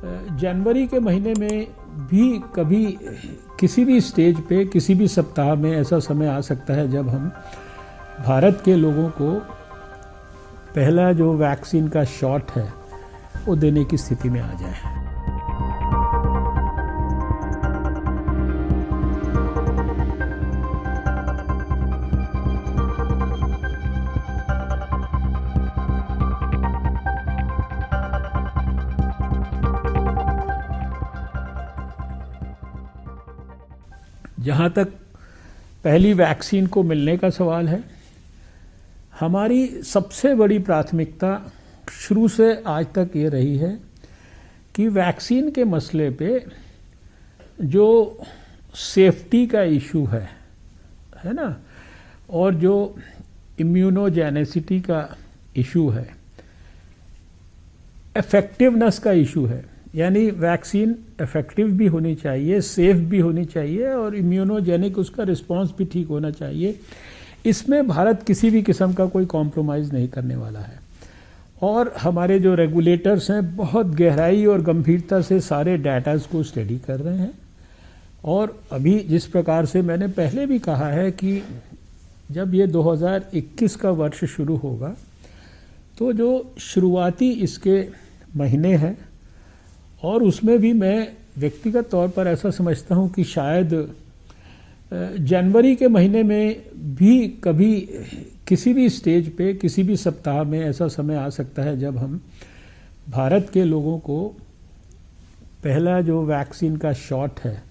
जनवरी के महीने में भी कभी किसी भी स्टेज पे किसी भी सप्ताह में ऐसा समय आ सकता है जब हम भारत के लोगों को पहला जो वैक्सीन का शॉट है वो देने की स्थिति में आ जाए। जहाँ तक पहली वैक्सीन को मिलने का सवाल है, हमारी सबसे बड़ी प्राथमिकता शुरू से आज तक ये रही है कि वैक्सीन के मसले पे जो सेफ्टी का इशू है ना, और जो इम्यूनोजेनेसिटी का इशू है, इफेक्टिवनेस का इशू है, यानी वैक्सीन इफेक्टिव भी होनी चाहिए, सेफ भी होनी चाहिए और इम्यूनोजेनिक उसका रिस्पांस भी ठीक होना चाहिए। इसमें भारत किसी भी किस्म का कोई कॉम्प्रोमाइज़ नहीं करने वाला है और हमारे जो रेगुलेटर्स हैं बहुत गहराई और गंभीरता से सारे डाटाज को स्टडी कर रहे हैं। और अभी जिस प्रकार से मैंने पहले भी कहा है कि जब ये 2021 का वर्ष शुरू होगा तो जो शुरुआती इसके महीने हैं और उसमें भी मैं व्यक्तिगत तौर पर ऐसा समझता हूं कि शायद जनवरी के महीने में भी कभी किसी भी स्टेज पे किसी भी सप्ताह में ऐसा समय आ सकता है जब हम भारत के लोगों को पहला जो वैक्सीन का शॉट है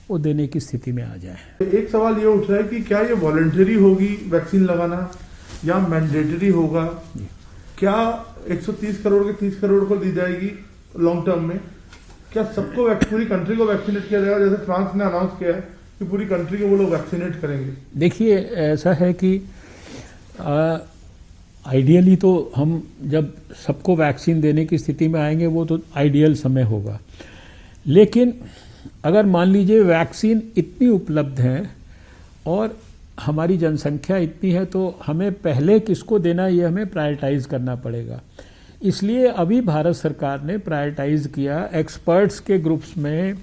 वो देने की स्थिति में आ जाए। एक सवाल ये उठ रहा है कि क्या ये वॉलंटरी होगी वैक्सीन लगाना या मैंडेटरी होगा? क्या 130 करोड़ के 30 करोड़ को दी जाएगी लॉन्ग टर्म में? क्या सबको पूरी कंट्री को वैक्सीनेट किया जाएगा जैसे फ्रांस ने अनाउंस किया है कि पूरी कंट्री को वो लोग वैक्सीनेट करेंगे? देखिए, ऐसा है कि आइडियली तो हम जब सबको वैक्सीन देने की स्थिति में आएंगे वो तो आइडियल समय होगा, लेकिन अगर मान लीजिए वैक्सीन इतनी उपलब्ध है और हमारी जनसंख्या इतनी है तो हमें पहले किसको देना ये हमें प्रायोरिटाइज करना पड़ेगा। इसलिए अभी भारत सरकार ने प्रायोरिटाइज किया एक्सपर्ट्स के ग्रुप्स में,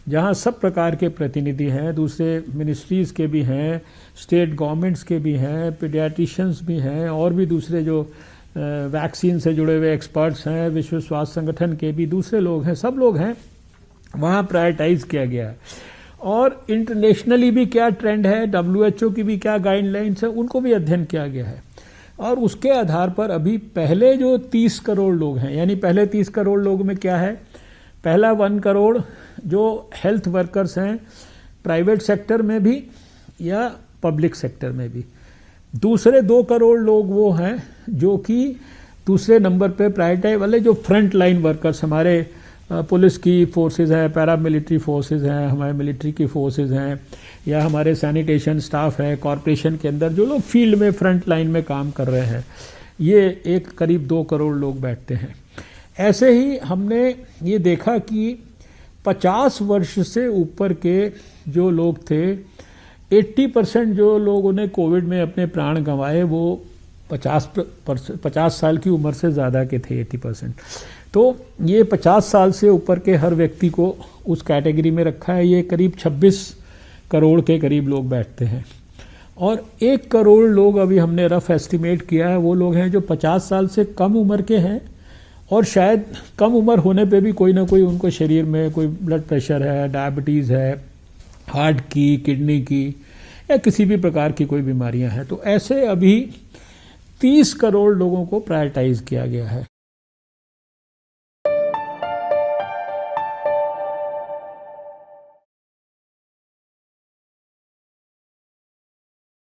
जहां सब प्रकार के प्रतिनिधि हैं, दूसरे मिनिस्ट्रीज़ के भी हैं, स्टेट गवर्नमेंट्स के भी हैं, पीडियाट्रिशियंस भी हैं और भी दूसरे जो वैक्सीन से जुड़े हुए एक्सपर्ट्स हैं, विश्व स्वास्थ्य संगठन के भी दूसरे लोग हैं, सब लोग हैं, वहाँ प्रायोरिटाइज किया गया है। और इंटरनेशनली भी क्या ट्रेंड है, WHO की भी क्या गाइडलाइंस है, उनको भी अध्ययन किया गया है और उसके आधार पर अभी पहले जो 30 करोड़ लोग हैं, यानी पहले 30 करोड़ लोग में क्या है, पहला 1 करोड़ जो हेल्थ वर्कर्स हैं प्राइवेट सेक्टर में भी या पब्लिक सेक्टर में भी, दूसरे 2 करोड़ लोग वो हैं जो कि दूसरे नंबर पे प्रायोरिटाइज वाले जो फ्रंट लाइन वर्कर्स, हमारे पुलिस की फोर्सेस हैं, पैरामिलिट्री फोर्सेस हैं, हमारे मिलिट्री की फोर्सेस हैं या हमारे सैनिटेशन स्टाफ है, कॉरपोरेशन के अंदर जो लोग फील्ड में फ्रंट लाइन में काम कर रहे हैं, ये एक करीब 2 करोड़ लोग बैठते हैं। ऐसे ही हमने ये देखा कि 50 वर्ष से ऊपर के जो लोग थे, 80% जो लोगों ने कोविड में अपने प्राण गंवाए वो 50 साल की उम्र से ज़्यादा के थे, 80%। तो ये 50 साल से ऊपर के हर व्यक्ति को उस कैटेगरी में रखा है। ये करीब 26 करोड़ के करीब लोग बैठते हैं और 1 करोड़ लोग अभी हमने रफ एस्टिमेट किया है वो लोग हैं जो 50 साल से कम उम्र के हैं और शायद कम उम्र होने पे भी कोई ना कोई उनको शरीर में कोई ब्लड प्रेशर है, डायबिटीज़ है, हार्ट की, किडनी की या किसी भी प्रकार की कोई बीमारियां हैं। तो ऐसे अभी 30 करोड़ लोगों को प्रायोरिटाइज किया गया है।